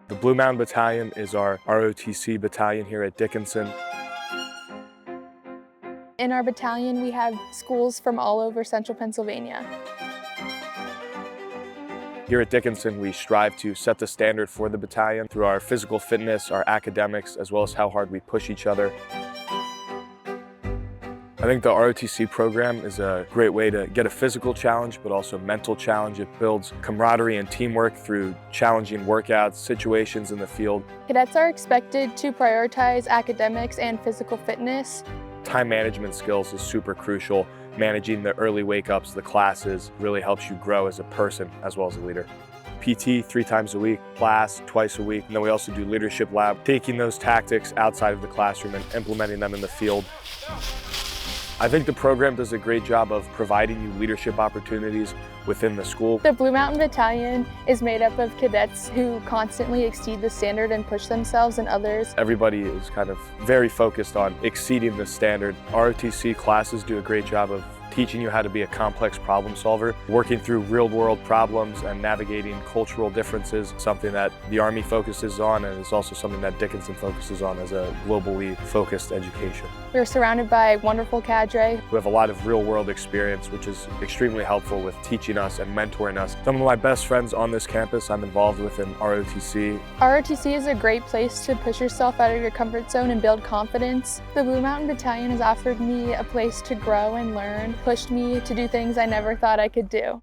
The Blue Mountain Battalion is our ROTC battalion here at Dickinson. In our battalion, we have schools from all over central Pennsylvania. Here at Dickinson, we strive to set the standard for the battalion through our physical fitness, our academics, as well as how hard we push each other. I think the ROTC program is a great way to get a physical challenge, but also a mental challenge. It builds camaraderie and teamwork through challenging workouts, situations in the field. Cadets are expected to prioritize academics and physical fitness. Time management skills is super crucial. Managing the early wake-ups, the classes, really helps you grow as a person as well as a leader. PT 3 times a week, class twice a week, and then we also do leadership lab, taking those tactics outside of the classroom and implementing them in the field. I think the program does a great job of providing you leadership opportunities within the school. The Blue Mountain Battalion is made up of cadets who constantly exceed the standard and push themselves and others. Everybody is kind of very focused on exceeding the standard. ROTC classes do a great job of teaching you how to be a complex problem solver, working through real-world problems and navigating cultural differences, something that the Army focuses on, and is also something that Dickinson focuses on as a globally focused education. We're surrounded by wonderful cadre who have a lot of real-world experience, which is extremely helpful with teaching us and mentoring us. Some of my best friends on this campus I'm involved with in ROTC. ROTC is a great place to push yourself out of your comfort zone and build confidence. The Blue Mountain Battalion has offered me a place to grow and learn, pushed me to do things I never thought I could do.